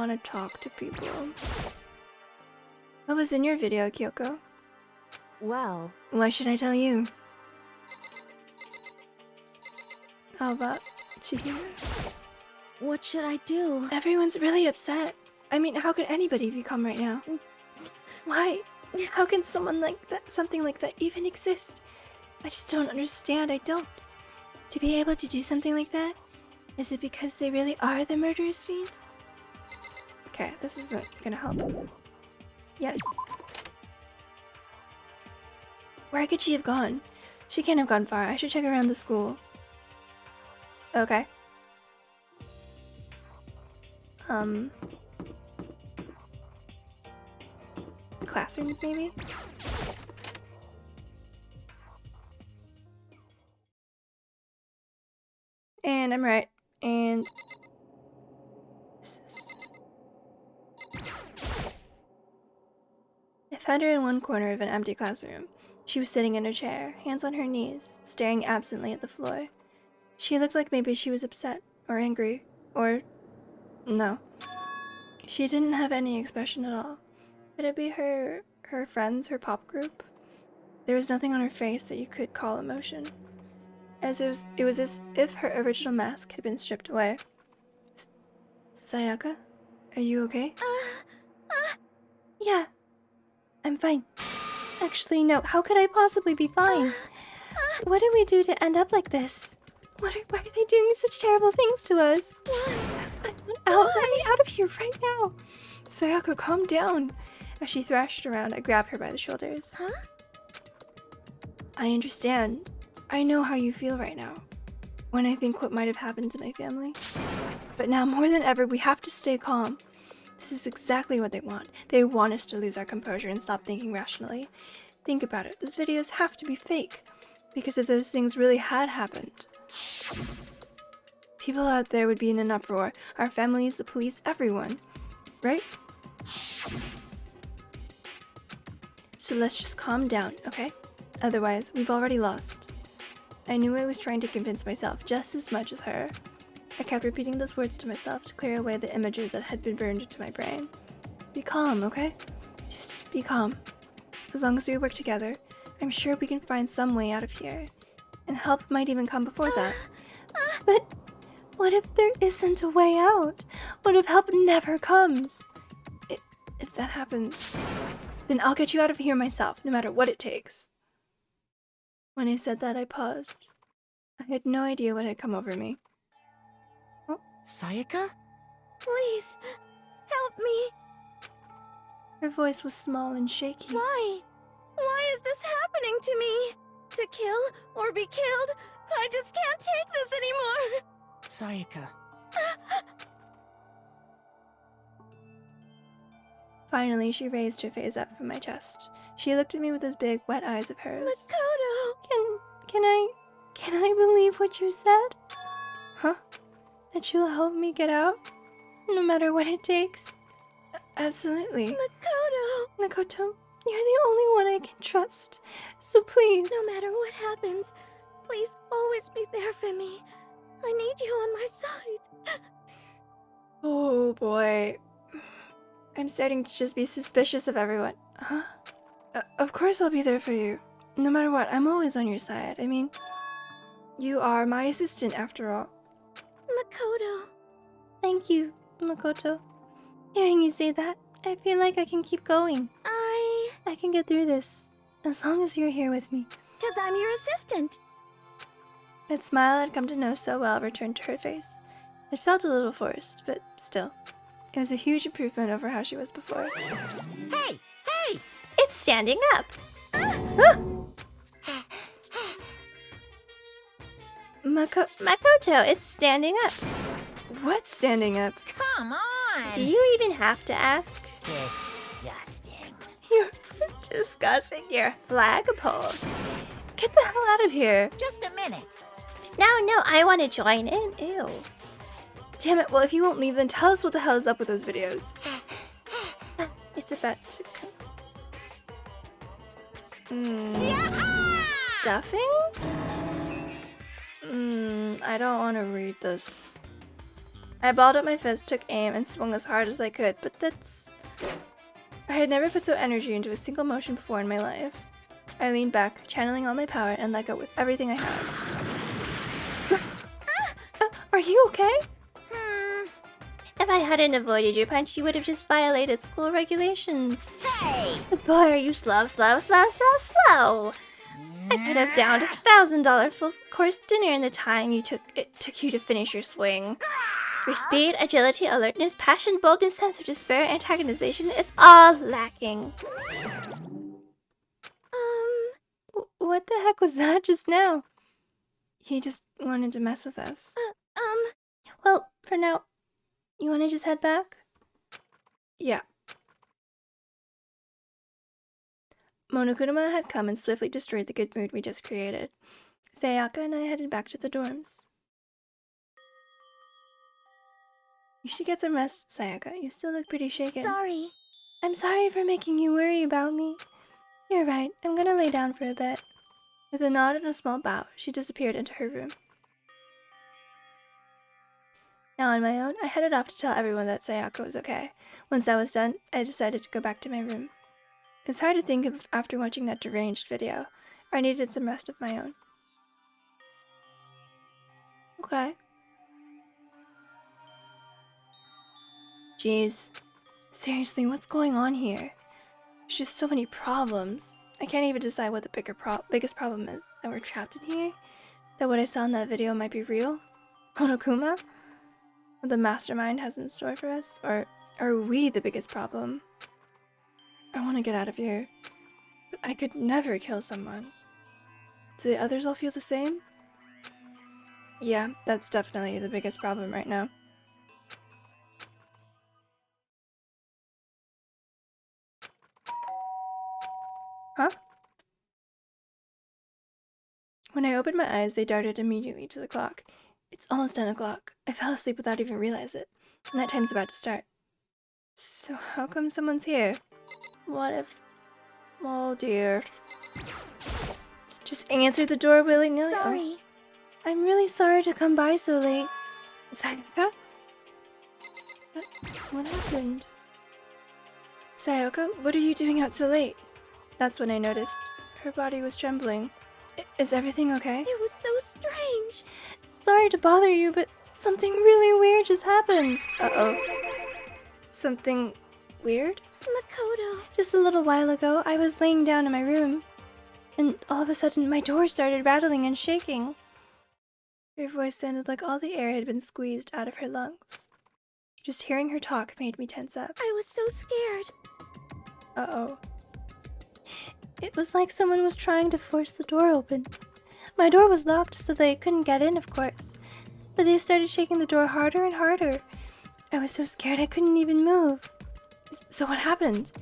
want to talk to people. What was in your video, Kyoko? Well, Why should I tell you? How about Chihiro? what should I do? Everyone's really upset. I mean, how could anybody be calm right now? Why? How can someone like that, something like that even exist? I just don't understand, I don't. To be able to do something like that? Is it because they really are the murderous fiend? Okay, this isn't gonna help. Yes. Where could she have gone? She can't have gone far. I should check around the school. Okay. Classrooms, maybe? And I'm right. And... what's this? I found her in one corner of an empty classroom. She was sitting in a chair, hands on her knees, staring absently at the floor. She looked like maybe she was upset, or angry, or... no. She didn't have any expression at all. Could it be her friends, her pop group? There was nothing on her face that you could call emotion. It was as if her original mask had been stripped away. Sayaka? Are you okay? Yeah. I'm fine. Actually, no. How could I possibly be fine? What did we do to end up like this? Why are they doing such terrible things to us? I want out. Let me out of here right now. Sayaka, calm down. As she thrashed around, I grabbed her by the shoulders. Huh? I understand. I know how you feel right now. When I think what might have happened to my family. But now more than ever, we have to stay calm. This is exactly what they want. They want us to lose our composure and stop thinking rationally. Think about it. These videos have to be fake. Because if those things really had happened, people out there would be in an uproar. Our families, the police, everyone. Right? So let's just calm down, okay? Otherwise, we've already lost. I knew I was trying to convince myself just as much as her. I kept repeating those words to myself to clear away the images that had been burned into my brain. Be calm, okay? Just be calm. As long as we work together, I'm sure we can find some way out of here. And help might even come before that. But what if there isn't a way out? What if help never comes? If that happens, then I'll get you out of here myself, no matter what it takes. When I said that, I paused. I had no idea what had come over me. Oh. Sayaka? Please, help me. Her voice was small and shaky. Why? Why is this happening to me? To kill or be killed? I just can't take this anymore. Sayaka. Finally, she raised her face up from my chest. She looked at me with those big, wet eyes of hers. Makoto! Can I believe what you said? Huh? That you'll help me get out? No matter what it takes? Absolutely. Makoto, you're the only one I can trust. So please. No matter what happens, please always be there for me. I need you on my side. Oh boy. I'm starting to just be suspicious of everyone. Huh? Of course I'll be there for you. No matter what, I'm always on your side. I mean, you are my assistant after all. Makoto. Thank you, Makoto. Hearing you say that, I feel like I can keep going. I can get through this, as long as you're here with me. 'Cause I'm your assistant. That smile I'd come to know so well returned to her face. It felt a little forced, but still. It was a huge improvement over how she was before. Hey! Hey! It's standing up! Makoto, it's standing up. What's standing up? Come on! Do you even have to ask? Disgusting. You're discussing your flagpole. Get the hell out of here. Just a minute. No, I want to join in. Ew. Damn it, well if you won't leave, then tell us what the hell is up with those videos. It's about to come. Stuffing? I don't want to read this. I balled up my fist, took aim, and swung as hard as I could, but that's... I had never put so energy into a single motion before in my life. I leaned back, channeling all my power, and let go with everything I had. Are you okay? If I hadn't avoided your punch, you would have just violated school regulations. Hey! Boy, are you slow. I could have downed a $1,000 full-course dinner in the time it took you to finish your swing. Your speed, agility, alertness, passion, boldness, sense of despair, antagonization, it's all lacking. What the heck was that just now? He just wanted to mess with us. Well, for now, you want to just head back? Yeah. Monokuruma had come and swiftly destroyed the good mood we just created. Sayaka and I headed back to the dorms. You should get some rest, Sayaka. You still look pretty shaken. Sorry. I'm sorry for making you worry about me. You're right. I'm gonna lay down for a bit. With a nod and a small bow, she disappeared into her room. Now on my own, I headed off to tell everyone that Sayaka was okay. Once that was done, I decided to go back to my room. It's hard to think of after watching that deranged video. I needed some rest of my own. Okay. Jeez. Seriously, what's going on here? There's just so many problems. I can't even decide what the biggest problem is. That we're trapped in here? That what I saw in that video might be real? Monokuma? What the mastermind has in store for us? Or are we the biggest problem? I want to get out of here. But I could never kill someone. Do the others all feel the same? Yeah, that's definitely the biggest problem right now. Huh? When I opened my eyes, they darted immediately to the clock. It's almost 10 o'clock. I fell asleep without even realizing it. And that time's about to start. So how come someone's here? What if... Oh dear. Just answer the door willy-nilly. Sorry. Oh. I'm really sorry to come by so late. Sayaka? What happened? Sayaka, what are you doing out so late? That's when I noticed. Her body was trembling. Is everything okay? It was so strange. Sorry to bother you, but something really weird just happened. Uh-oh. Something weird? Makoto. Just a little while ago, I was laying down in my room, and all of a sudden my door started rattling and shaking. Her voice sounded like all the air had been squeezed out of her lungs. Just hearing her talk made me tense up. I was so scared. Uh-oh. It was like someone was trying to force the door open. My door was locked, so they couldn't get in, of course. But they started shaking the door harder and harder. I was so scared I couldn't even move. So what happened?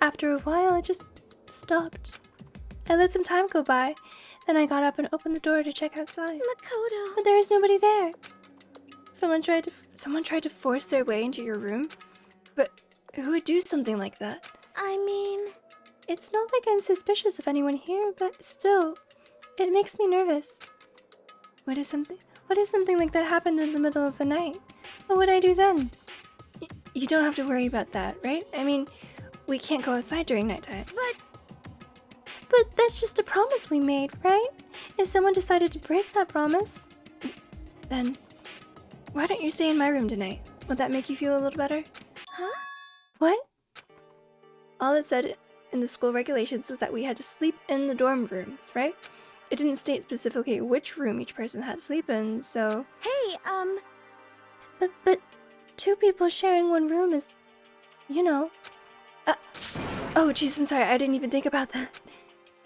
After a while, it just stopped. I let some time go by. Then I got up and opened the door to check outside. Makoto. But there was nobody there. Someone tried to force their way into your room? But who would do something like that? I mean... It's not like I'm suspicious of anyone here, but still, it makes me nervous. What if something like that happened in the middle of the night? What would I do then? You don't have to worry about that, right? I mean, we can't go outside during nighttime. But that's just a promise we made, right? If someone decided to break that promise, then why don't you stay in my room tonight? Would that make you feel a little better? Huh? What? All it said in the school regulations was that we had to sleep in the dorm rooms, right? It didn't state specifically which room each person had to sleep in, so... Hey, But two people sharing one room is... You know... Oh, jeez, I'm sorry, I didn't even think about that.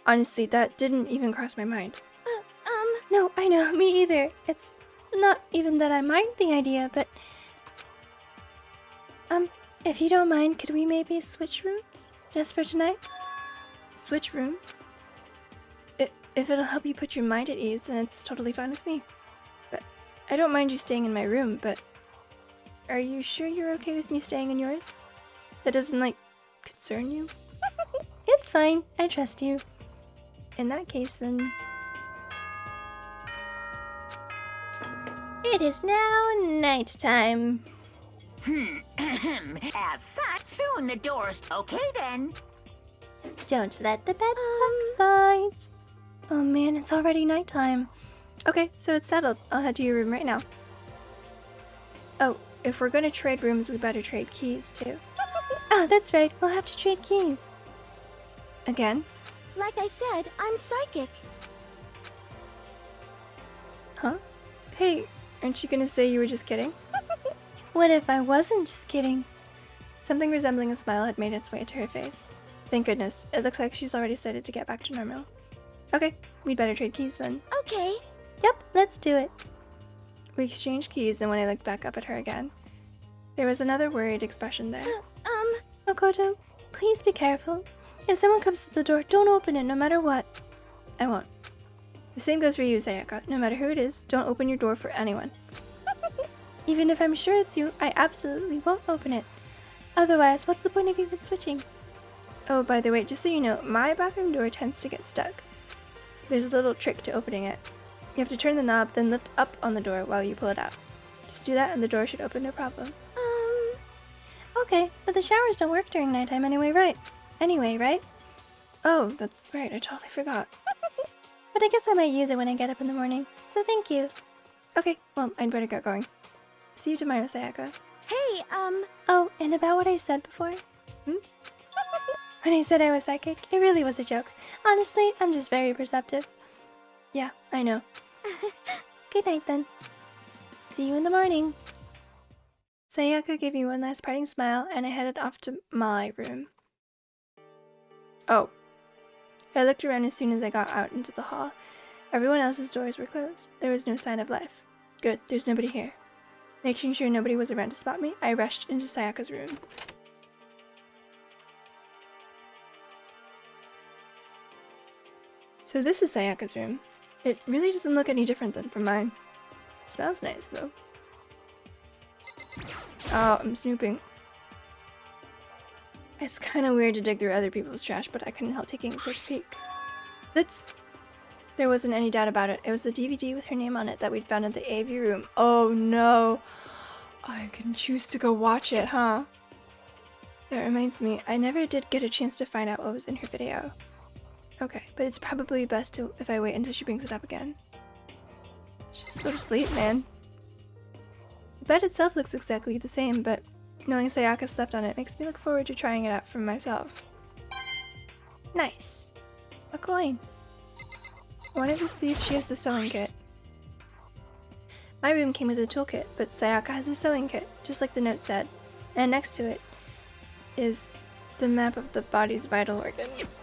Honestly, that didn't even cross my mind. No, I know, me either. It's not even that I mind the idea, but... if you don't mind, could we maybe switch rooms? Just for tonight? Switch rooms? If it'll help you put your mind at ease, then it's totally fine with me. But I don't mind you staying in my room, but... Are you sure you're okay with me staying in yours? That doesn't, like, concern you? It's fine, I trust you. In that case, then... It is now nighttime. As such, soon the doors. Okay then. Don't let the bedbugs bite. Oh man, it's already nighttime. Okay, so it's settled. I'll head to your room right now. Oh, if we're gonna trade rooms, we better trade keys too. Ah, that's right. We'll have to trade keys. Again? Like I said, I'm psychic. Huh? Hey, aren't you gonna say you were just kidding? What if I wasn't just kidding? Something resembling a smile had made its way to her face. Thank goodness. It looks like she's already started to get back to normal. Okay, we'd better trade keys then. Okay. Yep, let's do it. We exchanged keys, and when I looked back up at her again, there was another worried expression there. Makoto, please be careful. If someone comes to the door, don't open it no matter what. I won't. The same goes for you, Sayaka. No matter who it is, don't open your door for anyone. Even if I'm sure it's you, I absolutely won't open it. Otherwise, what's the point of even switching? Oh, by the way, just so you know, my bathroom door tends to get stuck. There's a little trick to opening it. You have to turn the knob, then lift up on the door while you pull it out. Just do that and the door should open no problem. Okay, but the showers don't work during nighttime anyway, right? Oh, that's right, I totally forgot. But I guess I might use it when I get up in the morning, so thank you. Okay, well, I'd better get going. See you tomorrow, Sayaka. Hey, Oh, and about what I said before? When I said I was psychic, it really was a joke. Honestly, I'm just very perceptive. Yeah, I know. Good night then. See you in the morning. Sayaka gave me one last parting smile, and I headed off to my room. Oh. I looked around as soon as I got out into the hall. Everyone else's doors were closed. There was no sign of life. Good, there's nobody here. Making sure nobody was around to spot me, I rushed into Sayaka's room. So this is Sayaka's room. It really doesn't look any different than from mine. It smells nice, though. Oh, I'm snooping. It's kind of weird to dig through other people's trash, but I couldn't help taking a quick peek. There wasn't any doubt about it. It was the DVD with her name on it that we'd found in the AV room. Oh no! I can choose to go watch it, huh? That reminds me, I never did get a chance to find out what was in her video. Okay, but it's probably best if I wait until she brings it up again. Just go to sleep, man. The bed itself looks exactly the same, but knowing Sayaka slept on it makes me look forward to trying it out for myself. Nice. A coin. I wanted to see if she has the sewing kit. My room came with a toolkit, but Sayaka has a sewing kit, just like the note said. And next to it is the map of the body's vital organs.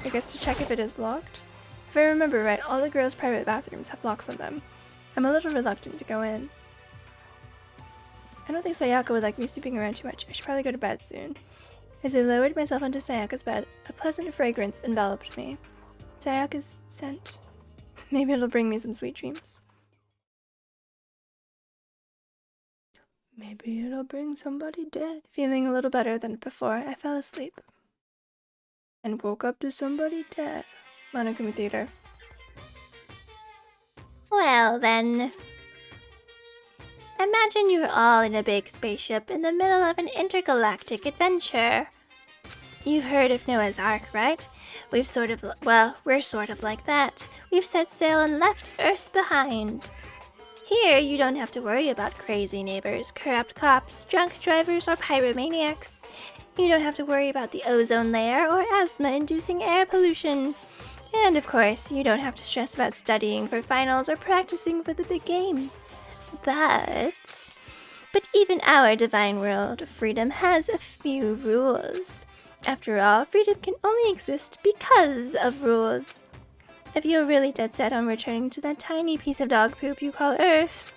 I guess to check if it is locked? If I remember right, all the girls' private bathrooms have locks on them. I'm a little reluctant to go in. I don't think Sayaka would like me sleeping around too much. I should probably go to bed soon. As I lowered myself onto Sayaka's bed, a pleasant fragrance enveloped me. Sayaka's scent. Maybe it'll bring me some sweet dreams. Maybe it'll bring somebody dead. Feeling a little better than before, I fell asleep. And woke up to somebody dead. Monokumi Theater. Well then. Imagine you're all in a big spaceship in the middle of an intergalactic adventure. You've heard of Noah's Ark, right? We're sort of like that. We've set sail and left Earth behind. Here, you don't have to worry about crazy neighbors, corrupt cops, drunk drivers, or pyromaniacs. You don't have to worry about the ozone layer or asthma-inducing air pollution. And of course, you don't have to stress about studying for finals or practicing for the big game. But even our divine world of freedom has a few rules. After all, freedom can only exist because of rules. If you're really dead set on returning to that tiny piece of dog poop you call Earth,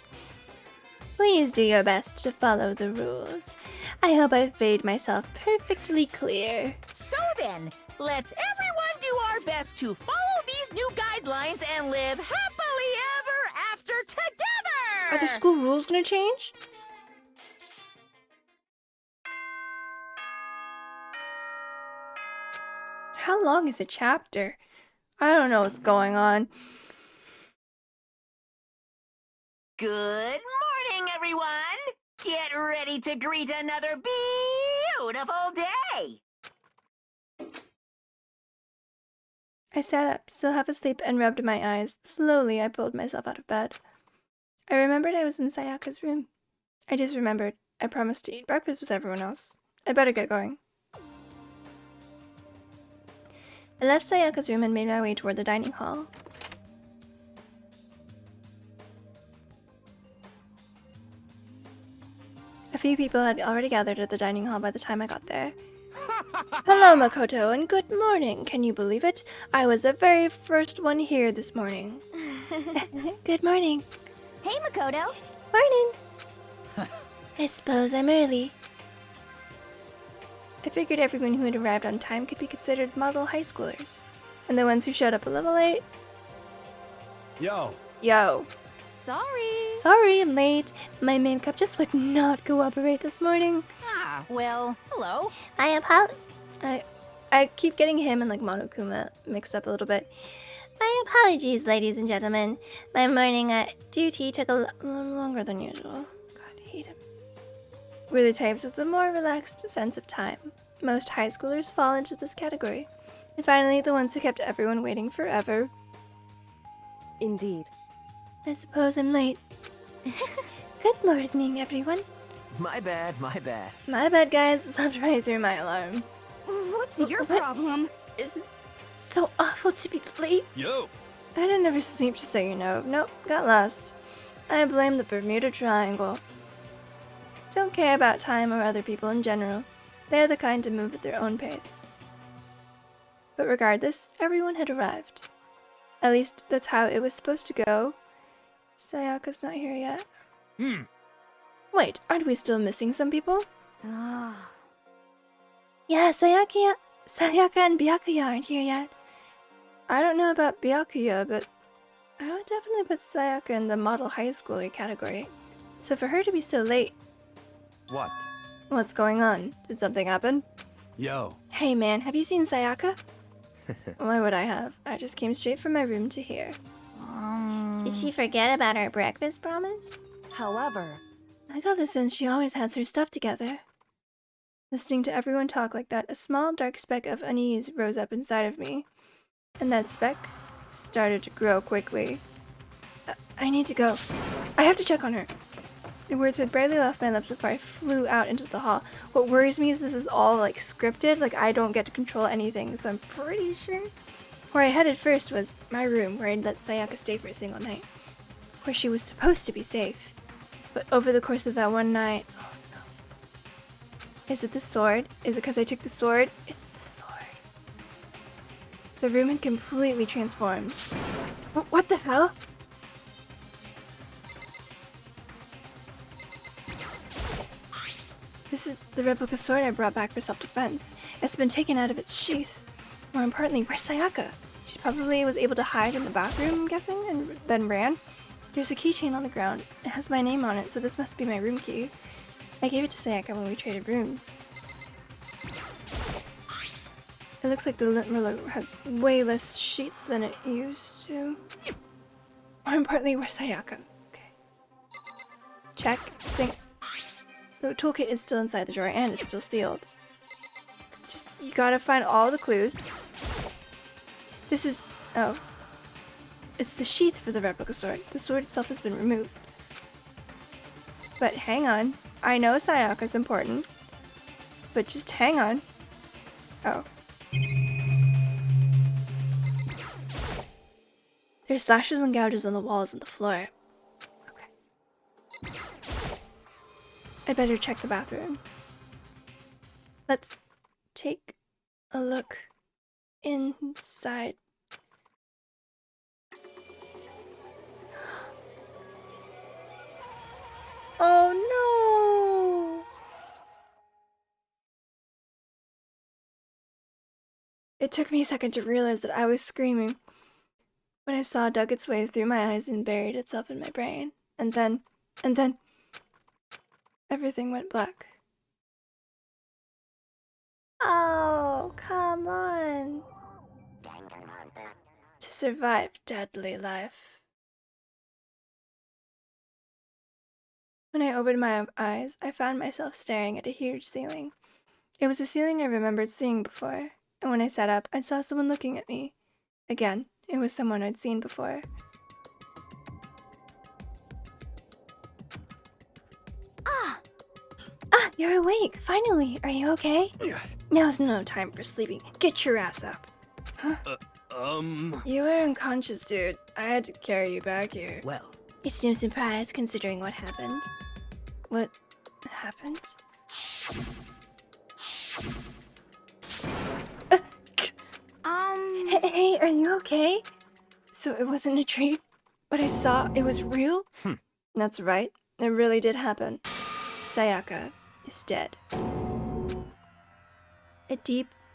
please do your best to follow the rules. I hope I've made myself perfectly clear. So then, let's everyone do our best to follow these new guidelines and live happily ever after together! Are the school rules gonna change? How long is a chapter? I don't know what's going on. Good morning, everyone. Get ready to greet another beautiful day. I sat up, still half asleep, and rubbed my eyes. Slowly, I pulled myself out of bed. I remembered I was in Sayaka's room. I just remembered I promised to eat breakfast with everyone else. I'd better get going. I left Sayaka's room and made my way toward the dining hall. A few people had already gathered at the dining hall by the time I got there. Hello, Makoto, and good morning. Can you believe it? I was the very first one here this morning. Good morning. Hey, Makoto. Morning. I suppose I'm early. I figured everyone who had arrived on time could be considered model high schoolers. And the ones who showed up a little late? Yo. Sorry, I'm late. My makeup just would not cooperate this morning. Ah, well, hello. I keep getting him and like Monokuma mixed up a little bit. My apologies, ladies and gentlemen. My morning duty took a little longer than usual. God, I hate him. We're the types with a more relaxed sense of time. Most high schoolers fall into this category. And finally, the ones who kept everyone waiting forever. Indeed. I suppose I'm late. Good morning, everyone. My bad, my bad. My bad, guys. Slept right through my alarm. What's your What? problem? It's so awful to be late. Yo! I didn't ever sleep, just so you know. Nope, got lost. I blame the Bermuda Triangle. Don't care about time or other people in general. They're the kind to move at their own pace. But regardless, everyone had arrived. At least, that's how it was supposed to go. Sayaka's not here yet. Wait, aren't we still missing some people? Yeah, Sayaka and Byakuya aren't here yet. I don't know about Byakuya, but I would definitely put Sayaka in the model high schooler category. So for her to be so late, What? what's going on? Did something happen? Yo. Hey man, have you seen Sayaka? Why would I have? I just came straight from my room to here. Did she forget about our breakfast promise? However, I got the sense she always has her stuff together. Listening to everyone talk like that, a small dark speck of unease rose up inside of me. And that speck started to grow quickly. I need to go. I have to check on her. The words had barely left my lips before I flew out into the hall. What worries me is this is all like scripted, like I don't get to control anything, so I'm pretty sure. Where I headed first was my room, where I'd let Sayaka stay for a single night. Where she was supposed to be safe. But over the course of that one night, oh no. Is it the sword? Is it because I took the sword? It's the sword. The room had completely transformed. What the hell? This is the replica sword I brought back for self-defense. It's been taken out of its sheath. More importantly, where's Sayaka? She probably was able to hide in the bathroom, I'm guessing, and then ran. There's a keychain on the ground. It has my name on it, so this must be my room key. I gave it to Sayaka when we traded rooms. It looks like the lint has way less sheets than it used to. More importantly, where's Sayaka? Okay. Check. Think. The toolkit is still inside the drawer and it's still sealed. Just, you gotta find all the clues. This is, oh. It's the sheath for the replica sword. The sword itself has been removed. But hang on. I know Sayaka's important. But just hang on. Oh. There's slashes and gouges on the walls and the floor. Okay. I'd better check the bathroom. Let's take a look inside. Oh no! It took me a second to realize that I was screaming when I saw it dug its way through my eyes and buried itself in my brain. And then, everything went black. Oh, come on. survive deadly life. When I opened my eyes, I found myself staring at a huge ceiling. It was a ceiling I remembered seeing before, and when I sat up, I saw someone looking at me. Again, it was someone I'd seen before. Ah, you're awake, finally. Are you okay? Now's no time for sleeping. Get your ass up. Huh? You were unconscious, dude. I had to carry you back here. Well, It's no surprise considering what happened. What happened? Hey, are you okay? So it wasn't a dream? What I saw, it was real? That's right. It really did happen. Sayaka is dead.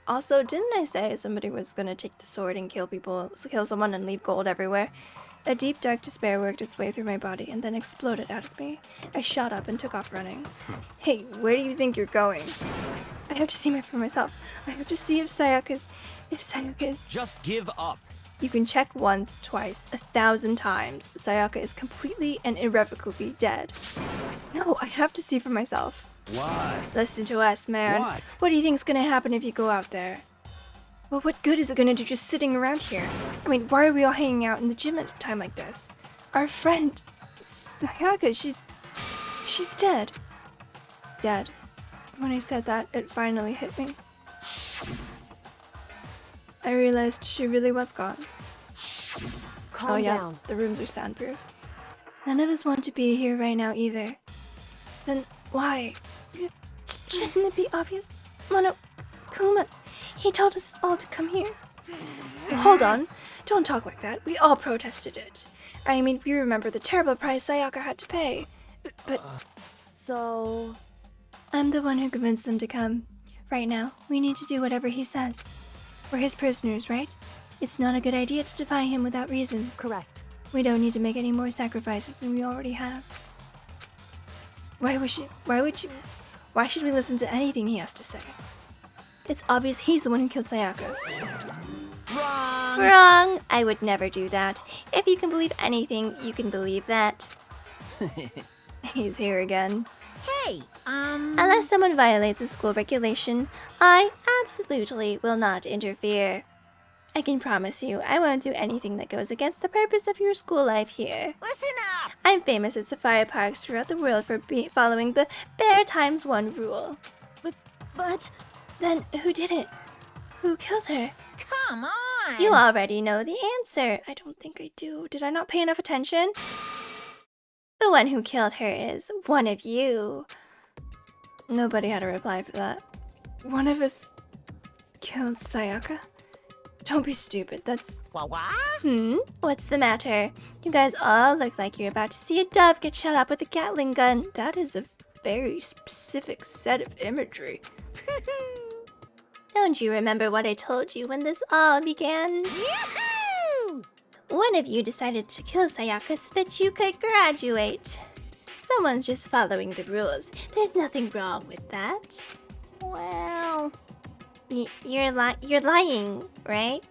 Also, didn't I say somebody was gonna take the sword and kill someone and leave gold everywhere? A deep, dark despair worked its way through my body and then exploded out of me. I shot up and took off running. Hey, where do you think you're going? I have to see for myself. I have to see if Sayaka is... just give up. You can check once, twice, 1,000 times. Sayaka is completely and irrevocably dead. No, I have to see for myself. What? Listen to us, man. What do you think's gonna happen if you go out there? Well, what good is it gonna do just sitting around here? I mean, why are we all hanging out in the gym at a time like this? Our friend, Sayaka, she's dead. Dead. When I said that, it finally hit me. I realized she really was gone. Calm yeah, down. the rooms are soundproof. None of us want to be here right now either. Then why? Shouldn't it be obvious? Kuma, he told us all to come here. Hold on, don't talk like that. We all protested it. I mean, we remember the terrible price Sayaka had to pay. But So... I'm the one who convinced them to come. Right now, we need to do whatever he says. We're his prisoners, right? It's not a good idea to defy him without reason. correct. We don't need to make any more sacrifices than we already have. Why should we listen to anything he has to say? It's obvious he's the one who killed Sayaka. Wrong. Wrong! I would never do that. If you can believe anything, you can believe that. He's here again. Hey, Unless someone violates a school regulation, I absolutely will not interfere. I can promise you, I won't do anything that goes against the purpose of your school life here. listen up. I'm famous at safari parks throughout the world for following the Bear Times 1 rule. But Then who did it? Who killed her? come on. You already know the answer. I don't think I do. Did I not pay enough attention? The one who killed her is one of you. Nobody had a reply for that. One of us killed Sayaka? Don't be stupid, that's... What? What's the matter? You guys all look like you're about to see a dove get shot up with a Gatling gun. That is a very specific set of imagery. Don't you remember what I told you when this all began? Yahoo! One of you decided to kill Sayaka so that you could graduate. Someone's just following the rules. There's nothing wrong with that. Well, You're lying, right?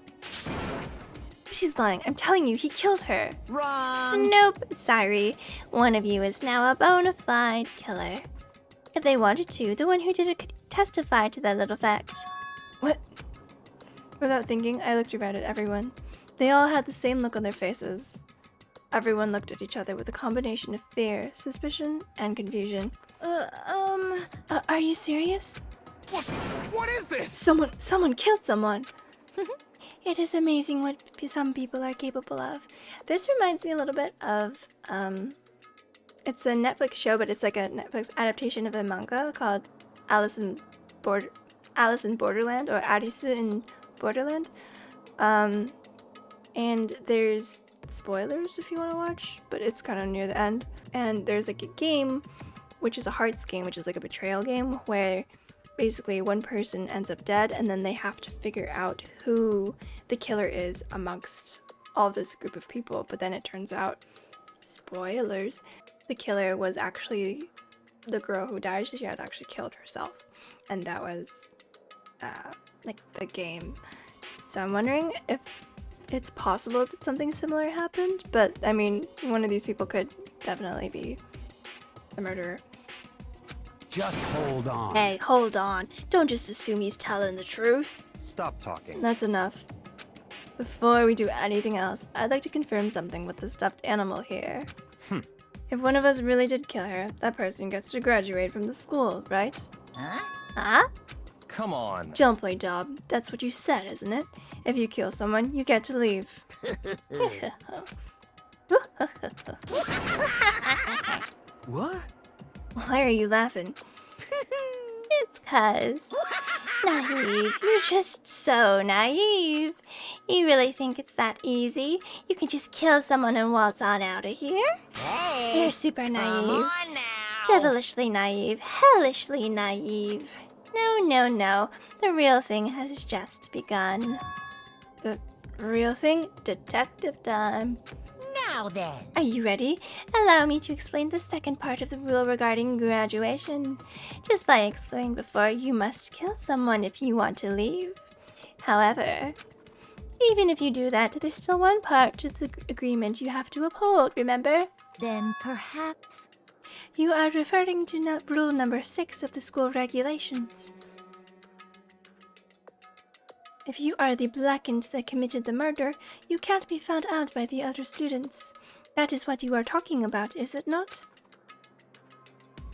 She's lying. I'm telling you, he killed her. wrong. Nope, sorry. One of you is now a bona fide killer. If they wanted to, the one who did it could testify to that little fact. What? Without thinking, I looked around at everyone. They all had the same look on their faces. Everyone looked at each other with a combination of fear, suspicion, and confusion. Are you serious? What is this? Someone killed someone. It is amazing what some people are capable of. This reminds me a little bit of, it's a Netflix show, but it's like a Netflix adaptation of a manga called Alice in Borderland, or Arisu in Borderland. And there's spoilers if you want to watch, but it's kind of near the end. And there's like a game, which is a hearts game, which is like a betrayal game, where basically one person ends up dead and then they have to figure out who the killer is amongst all this group of people. But then it turns out, spoilers, the killer was actually the girl who died. She had actually killed herself, and that was like the game. So I'm wondering if it's possible that something similar happened, but I mean, one of these people could definitely be the murderer. Just hold on. Hey, hold on. Don't just assume he's telling the truth. Stop talking. That's enough. Before we do anything else, I'd like to confirm something with the stuffed animal here. If one of us really did kill her, that person gets to graduate from the school, right? Huh? Huh? Come on. Don't play dumb. That's what you said, isn't it? If you kill someone, you get to leave. What? Why are you laughing? It's 'cause... Naive. You're just so naive. You really think it's that easy? You can just kill someone and waltz on out of here? Hey, You're super come naive. on now. Devilishly naive. Hellishly naive. No, no, no. The real thing has just begun. The real thing? Detective time. Now then. Are you ready? Allow me to explain the second part of the rule regarding graduation. Just like I explained before, you must kill someone if you want to leave. However, even if you do that, there's still one part to the agreement you have to uphold, remember? Then perhaps. You are referring to rule number 6 of the school regulations. If you are the blackened that committed the murder, you can't be found out by the other students. That is what you are talking about, is it not?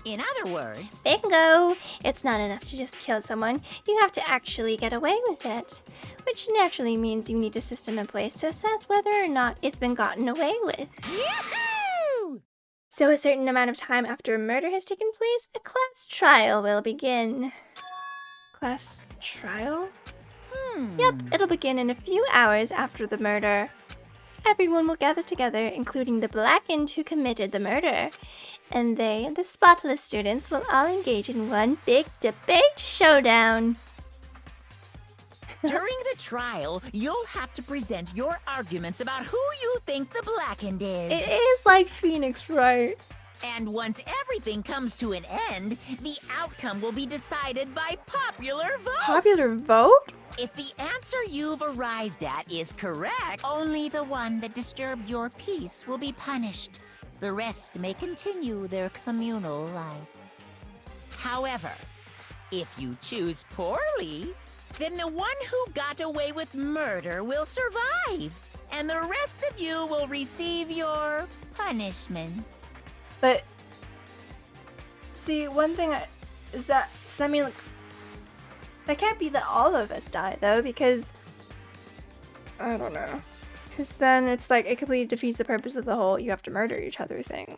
In other words, Bingo! It's not enough to just kill someone. You have to actually get away with it. Which naturally means you need a system in place to assess whether or not it's been gotten away with. yahoo! So a certain amount of time after a murder has taken place, a class trial will begin. Class trial? Yep, it'll begin in a few hours after the murder. Everyone will gather together, including the blackened who committed the murder. And they, the spotless students, will all engage in one big debate showdown. During the trial, you'll have to present your arguments about who you think the blackened is. It is like Phoenix, right? And once everything comes to an end, the outcome will be decided by popular vote. Popular vote? If the answer you've arrived at is correct, only the one that disturbed your peace will be punished. The rest may continue their communal life. However, if you choose poorly, then the one who got away with murder will survive, and the rest of you will receive your punishment. But see, one thing is that does that mean like that can't be that all of us die though, because I don't know. Because then it's like it completely defeats the purpose of the whole you have to murder each other thing.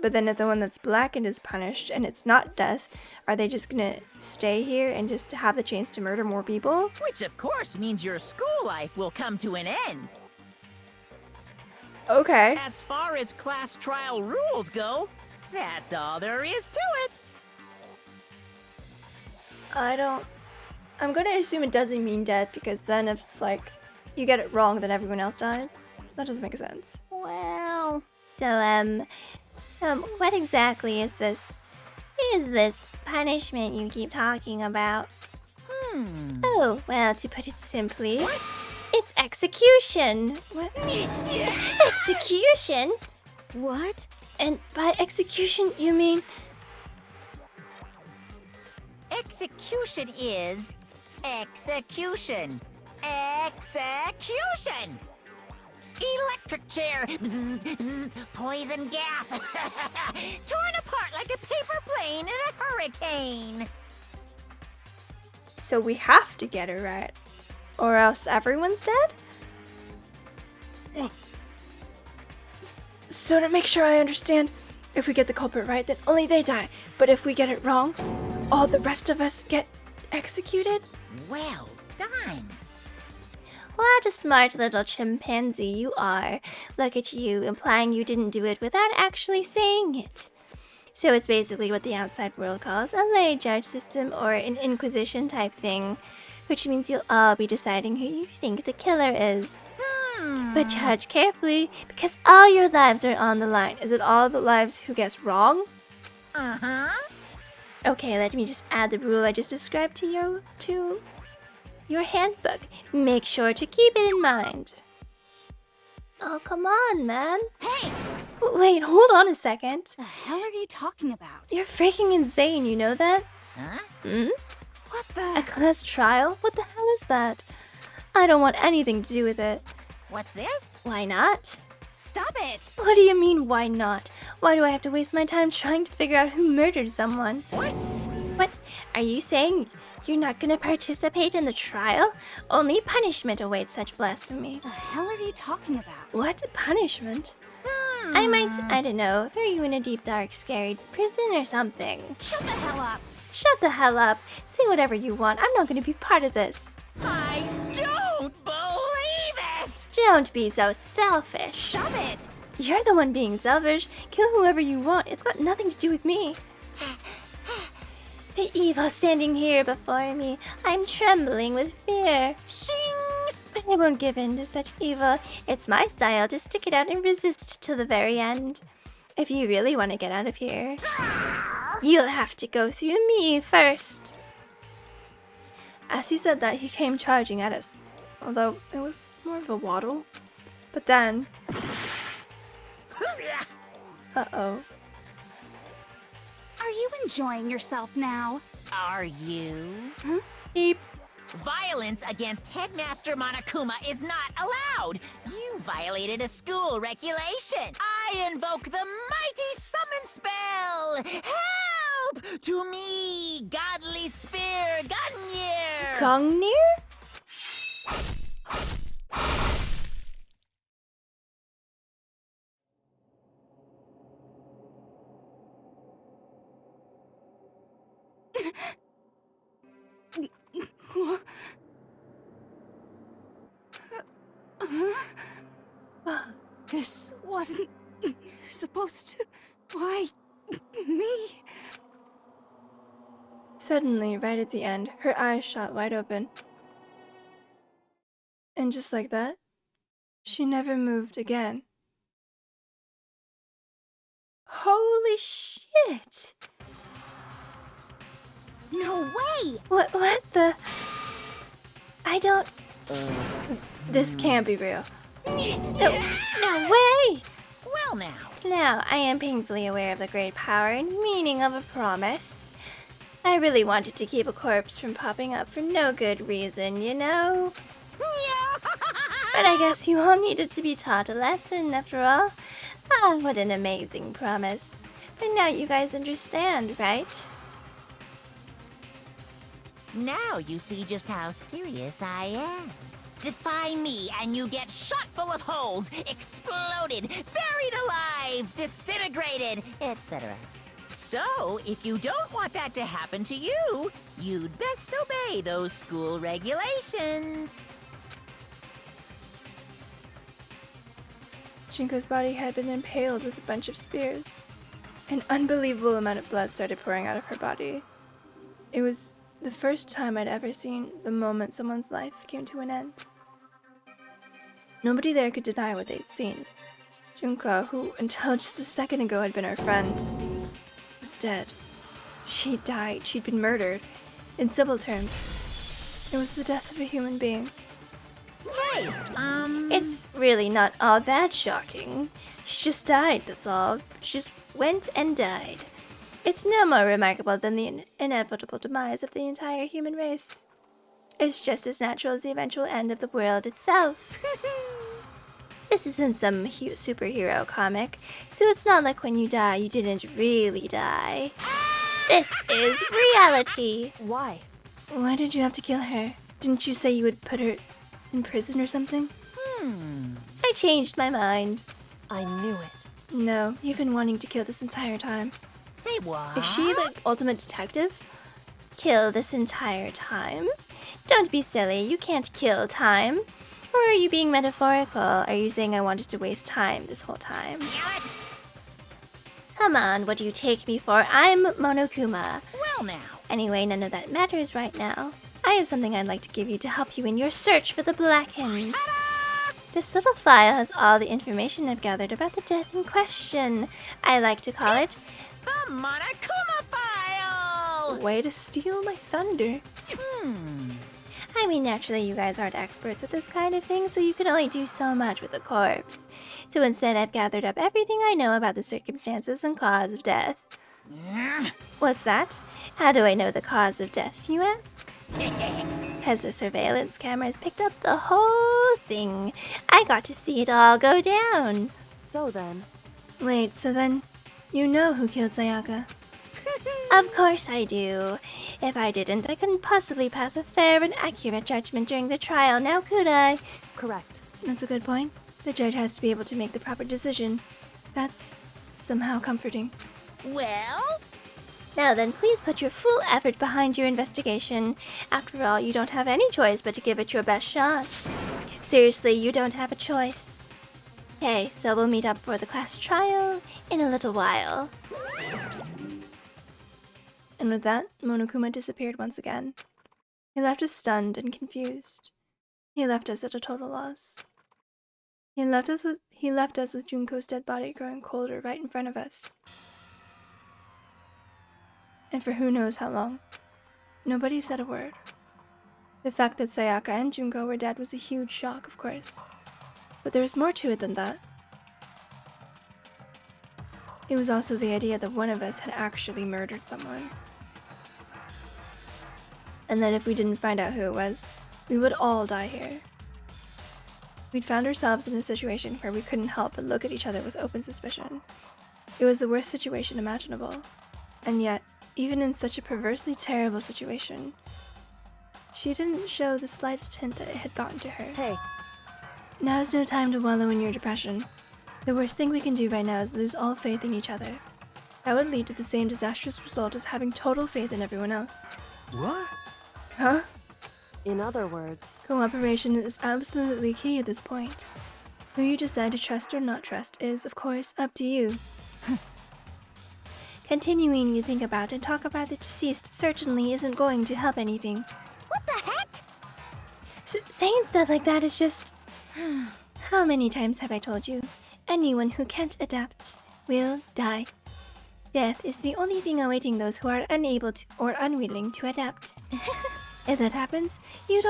But then if the one that's blackened is punished and it's not death, are they just gonna stay here and just have the chance to murder more people? Which of course means your school life will come to an end. Okay. As far as class trial rules go, that's all there is to it. I'm gonna assume it doesn't mean death, because then if it's like you get it wrong then everyone else dies. That doesn't make sense. Well, so, what exactly is this punishment you keep talking about? Oh, well, to put it simply, it's execution. What? Execution? What? And by execution, you mean... Execution is execution. Execution! Electric chair. Bzz, bzz, poison gas. Torn apart like a paper plane in a hurricane. So we have to get it right, or else everyone's dead? So to make sure I understand, if we get the culprit right, then only they die. But if we get it wrong, all the rest of us get executed? Well done. What a smart little chimpanzee you are. Look at you, implying you didn't do it without actually saying it. So it's basically what the outside world calls a lay judge system or an inquisition type thing, which means you'll all be deciding who you think the killer is. But judge carefully, because all your lives are on the line. Is it all the lives who guess wrong? Uh-huh. Okay, let me just add the rule I just described to your handbook. Make sure to keep it in mind. Oh, come on, man. Hey! Wait, hold on a second. The hell are you talking about? You're freaking insane, you know that? Huh? Hmm? What A the? class trial? What the hell is that? I don't want anything to do with it. What's this? Why not? Stop it! What do you mean, why not? Why do I have to waste my time trying to figure out who murdered someone? What? What? Are you saying you're not gonna participate in the trial? Only punishment awaits such blasphemy. The hell are you talking about? What? Punishment? I might, I don't know, throw you in a deep, dark, scary prison or something. Shut the hell up! Shut the hell up. Say whatever you want. I'm not gonna be part of this. I don't believe it! Don't be so selfish. Stop it! You're the one being selfish. Kill whoever you want. It's got nothing to do with me. The evil standing here before me. I'm trembling with fear. Shing! But I won't give in to such evil. It's my style to stick it out and resist to the very end. If you really want to get out of here, you'll have to go through me first. As he said that, he came charging at us, although it was more of a waddle. But then... Uh-oh. Are you enjoying yourself now? Are you? Beep. Violence against Headmaster Monokuma is not allowed. You violated a school regulation. I invoke the mighty summon spell. Help! To me, godly spear, Gungnir! Gungnir? This wasn't supposed to. Why me? Suddenly, right at the end, her eyes shot wide open. And just like that, she never moved again. Holy shit! No way! What the? I don't... This can't be real. No way! Well now, Now, I am painfully aware of the great power and meaning of a promise. I really wanted to keep a corpse from popping up for no good reason, you know? But I guess you all needed to be taught a lesson, after all. Ah, what an amazing promise. But now you guys understand, right? now you see just how serious I am. Defy me and you get shot full of holes, exploded, buried alive, disintegrated, etc. So, if you don't want that to happen to you, you'd best obey those school regulations. Junko's body had been impaled with a bunch of spears. An unbelievable amount of blood started pouring out of her body. It was the first time I'd ever seen the moment someone's life came to an end. Nobody there could deny what they'd seen. Junko, who until just a second ago had been her friend, was dead. She died. She'd been murdered. In simple terms, it was the death of a human being. Right, It's really not all that shocking. She just died, that's all. She just went and died. It's no more remarkable than the inevitable demise of the entire human race. It's just as natural as the eventual end of the world itself. This isn't some superhero comic, so it's not like when you die, you didn't really die. This is reality. Why? Why did you have to kill her? Didn't you say you would put her in prison or something? I changed my mind. I knew it. No, you've been wanting to kill this entire time. say what? Is she the ultimate detective? Kill this entire time? Don't be silly, you can't kill time. Or are you being metaphorical? Are you saying I wanted to waste time this whole time? Damn it! Come on, what do you take me for? I'm Monokuma. Well now, Anyway, none of that matters right now. I have something I'd like to give you to help you in your search for the Blackened. This little file has all the information I've gathered about the death in question. I like to call it the Monokuma file! Way to steal my thunder. I mean, naturally, you guys aren't experts at this kind of thing, so you can only do so much with a corpse. So instead, I've gathered up everything I know about the circumstances and cause of death. What's that? How do I know the cause of death, you ask? Because the surveillance cameras picked up the whole thing. I got to see it all go down. So then, Wait, so then you know who killed Sayaka? Of course I do. If I didn't, I couldn't possibly pass a fair and accurate judgment during the trial, now could I? correct. That's a good point. The judge has to be able to make the proper decision. That's somehow comforting. Well, Now then, please put your full effort behind your investigation. After all, you don't have any choice but to give it your best shot. Seriously, you don't have a choice. Okay, so we'll meet up for the class trial in a little while. And with that, Monokuma disappeared once again. He left us stunned and confused. He left us at a total loss. He left us with Junko's dead body growing colder right in front of us. And for who knows how long. Nobody said a word. The fact that Sayaka and Junko were dead was a huge shock, of course. But there was more to it than that. It was also the idea that one of us had actually murdered someone. And that if we didn't find out who it was, we would all die here. We'd found ourselves in a situation where we couldn't help but look at each other with open suspicion. It was the worst situation imaginable. And yet, even in such a perversely terrible situation, she didn't show the slightest hint that it had gotten to her. Hey, Now's no time to wallow in your depression. The worst thing we can do right now is lose all faith in each other. That would lead to the same disastrous result as having total faith in everyone else. What? Huh? in other words, Cooperation is absolutely key at this point. Who you decide to trust or not trust is, of course, up to you. Continuing to think about and talk about the deceased certainly isn't going to help anything. what the heck? Saying stuff like that is just... How many times have I told you? Anyone who can't adapt will die. Death is the only thing awaiting those who are unable to or unwilling to adapt. If that happens, you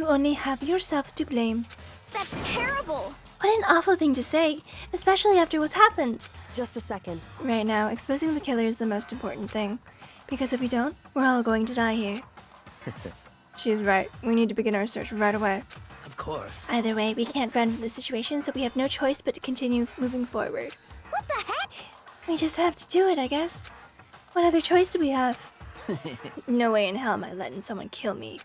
only have yourself to blame. That's terrible! What an awful thing to say, especially after what's happened. Just a second. Right now, exposing the killer is the most important thing. Because if we don't, we're all going to die here. She's right. We need to begin our search right away. Of course. Either way, we can't run from the situation, so we have no choice but to continue moving forward. What the heck? We just have to do it, I guess. What other choice do we have? No way in hell am I letting someone kill me.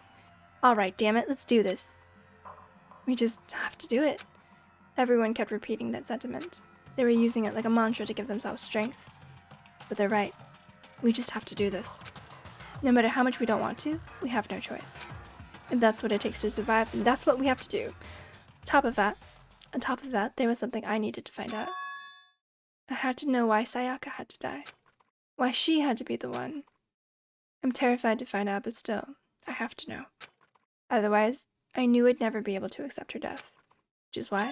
Alright, damn it, let's do this. We just have to do it. Everyone kept repeating that sentiment. They were using it like a mantra to give themselves strength. But they're right. We just have to do this. No matter how much we don't want to, we have no choice. If that's what it takes to survive, then that's what we have to do. On top of that, there was something I needed to find out. I had to know why Sayaka had to die. Why she had to be the one. I'm terrified to find out, but still, I have to know. Otherwise, I knew I'd never be able to accept her death. Which is why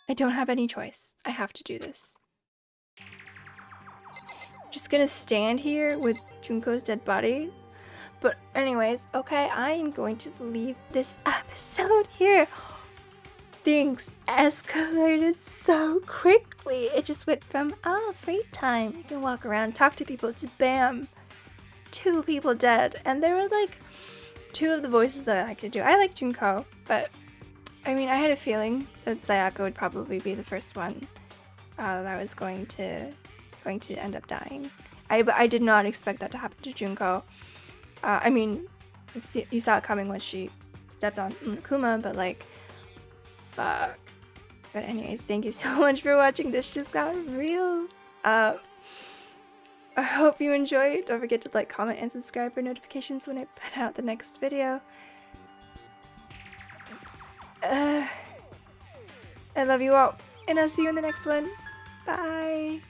I don't have any choice. I have to do this. Just gonna stand here with Junko's dead body. But anyways, okay, I am going to leave this episode here. Things escalated so quickly. It just went from, free time. You can walk around, talk to people, to bam. 2 people dead. And there were like 2 of the voices that I like to do. I like Junko, but I mean, I had a feeling that Sayaka would probably be the first one that was going to end up dying. I did not expect that to happen to Junko. I mean, you saw it coming when she stepped on Monokuma, but like, fuck. But anyways, thank you so much for watching. This just got real. I hope you enjoyed. Don't forget to like, comment, and subscribe for notifications when I put out the next video. I love you all, and I'll see you in the next one. Bye.